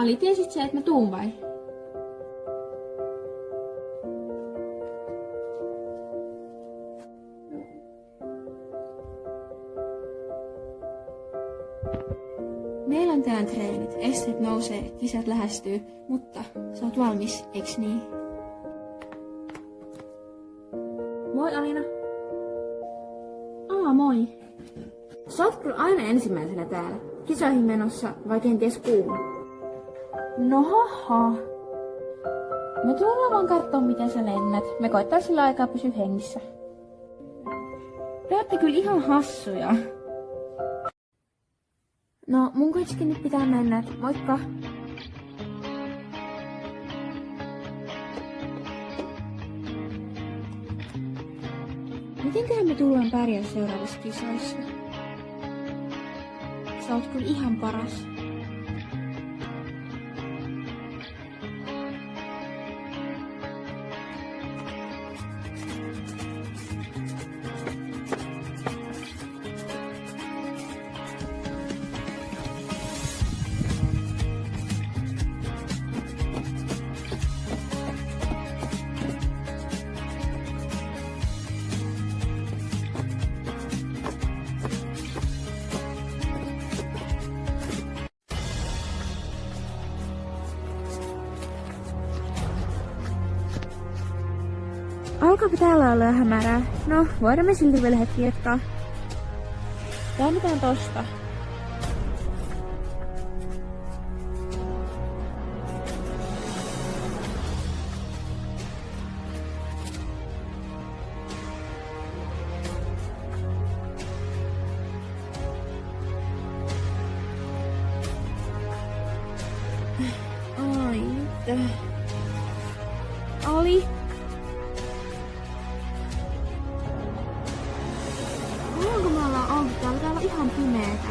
Ali, tiesit sä, että mä tuun vai? Meillä on tänään treenit, esteet nousee, kisat lähestyy, mutta sä oot valmis, eiks niin? Moi Alina. Moi. Sä oot kyllä aina ensimmäisenä täällä. Kisoihin menossa vai kenties kuulla? No haha. Me tullaan vaan kattoo miten sä lennät. Me koittaa sillä aikaa pysyä hengissä. Te ootte kyllä ihan hassuja. No, mun kuitenkin nyt pitää mennä. Moikka! Mitenköhän me tullaan pärjää seuraavissa kisoissa? Sä oot kyllä ihan paras. Alkaapa täällä olla hämärää. No, voidaan me silti vielä hetki jatkaa. Käännetään tosta. Ai nyt. Ali. Kuinka me ollaan oltu täällä? Täällä on ihan pimeetä.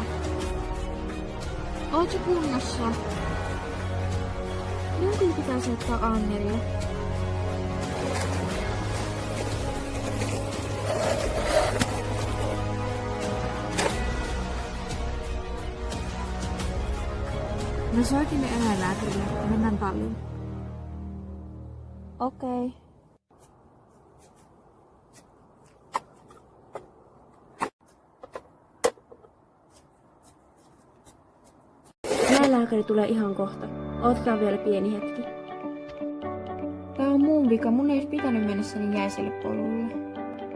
Oot sä kunnossa? Minun pitää soittaa Annerille. Me soitimme eläinlääkärille ja mennään talliin. Okei. Eläinlääkäri tulee ihan kohta. Ootkaa vielä pieni hetki. Tää on mun vika. Mun ei pitänyt mennä sen jäiselle polulle.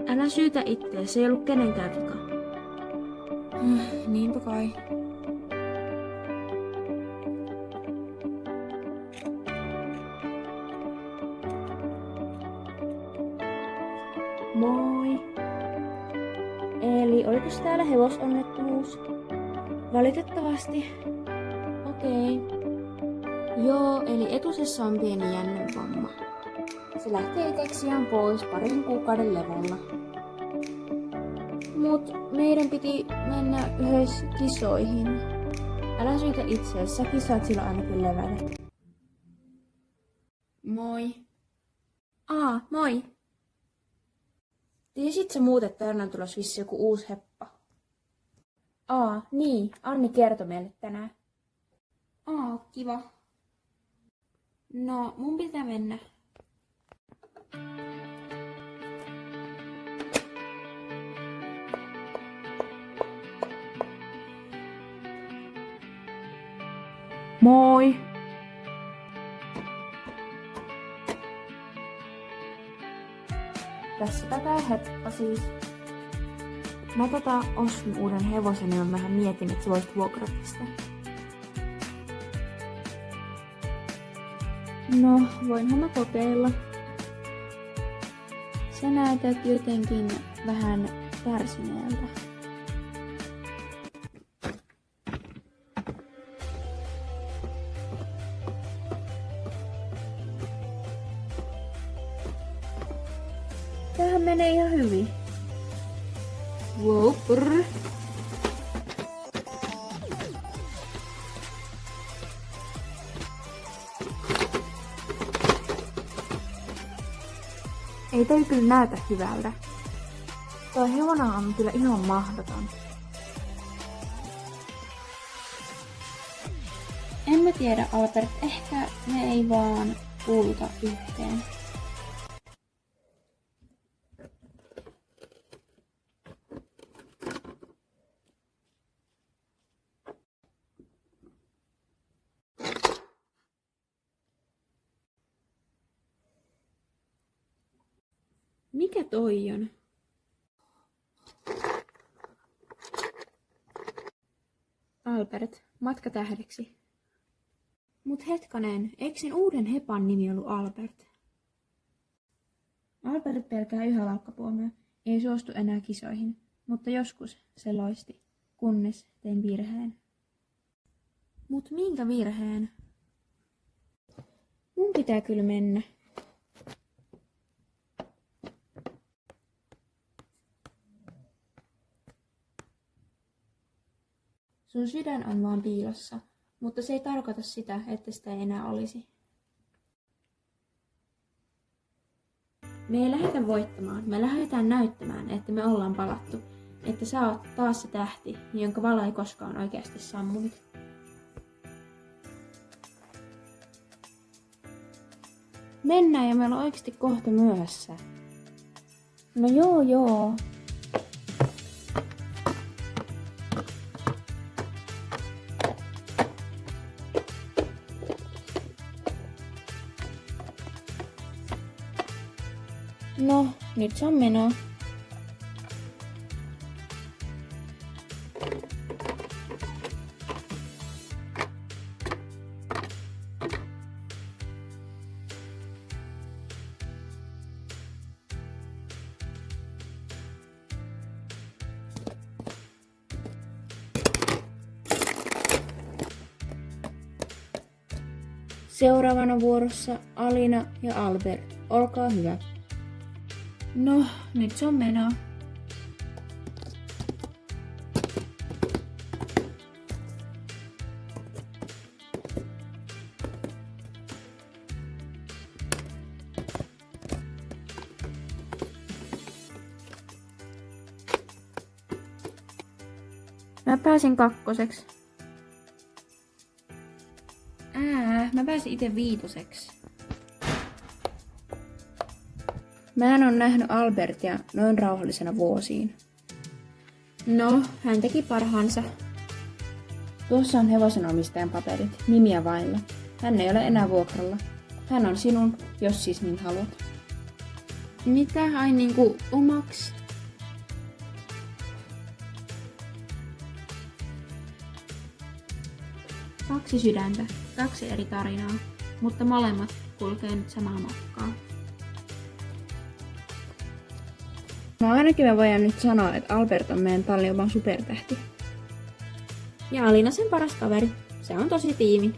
Älä syytä itseä. Se ei ollut kenenkään vika. Niinpä kai. Moi. Eli olikos täällä hevosonnettomuus? Valitettavasti. Okei. Joo, eli etusessa on pieni jännenvamma. Se lähtee itseksiään pois parin kuukauden levolla. Mut meidän piti mennä yhdessä kisoihin. Älä syytä itseäsi, säkin saat silloin ainakin levätä. Moi. Moi. Tiesit sä muut, että tänään tulos vissi joku uusi heppa? Niin. Anni kertoi meille tänään. Kiva. No, mun pitää mennä. Moi! Tässä tätä heppa siis. Mä ostin uuden hevosen ja mä vähän mietin, että sä voisit vuokrata sitä. No, voinhan mä kokeilla. Sä näytät jotenkin vähän kärsineeltä. Tämähän menee ihan hyvin. Wow, brr. Ei toi kyllä näytä hyvältä. Toi hevonen on kyllä ihan mahdoton. En mä tiedä, Albert. Ehkä me ei vaan kuuluta yhteen. Mikä toi on? Albert, matka tähdeksi. Mut hetkonen, eikö sen uuden hepan nimi ollut Albert? Albert pelkää yhä laukkapuomia, ei suostu enää kisoihin, mutta joskus se loisti, kunnes tein virheen. Mut minkä virheen? Mun pitää kyllä mennä. Sun sydän on vaan piilossa, mutta se ei tarkoita sitä, että sitä ei enää olisi. Me ei lähdetä voittamaan, me lähdetään näyttämään, että me ollaan palattu, että sä oot taas se tähti, jonka valo ei koskaan oikeasti sammunut. Mennään ja meillä on oikeasti kohta myöhässä. No joo. No, nyt se on menoa. Seuraavana vuorossa Alina ja Albert. Olkaa hyvä. No, nyt se on menoa. Mä pääsin kakkoseksi. Mä pääsin itse viitoseksi. Mä en ole nähnyt Albertia noin rauhallisena vuosiin. No, hän teki parhaansa. Tuossa on hevosen omistajan paperit, nimiä vailla. Hän ei ole enää vuokralla. Hän on sinun, jos siis niin haluat. Mitä? Ai niinku omaks? Kaksi sydäntä, kaksi eri tarinaa, mutta molemmat kulkee nyt samaa matkaa. No ainakin me voidaan nyt sanoa, että Albert on meidän tallin oma supertähti. Ja Alina sen paras kaveri. Se on tosi tiimi.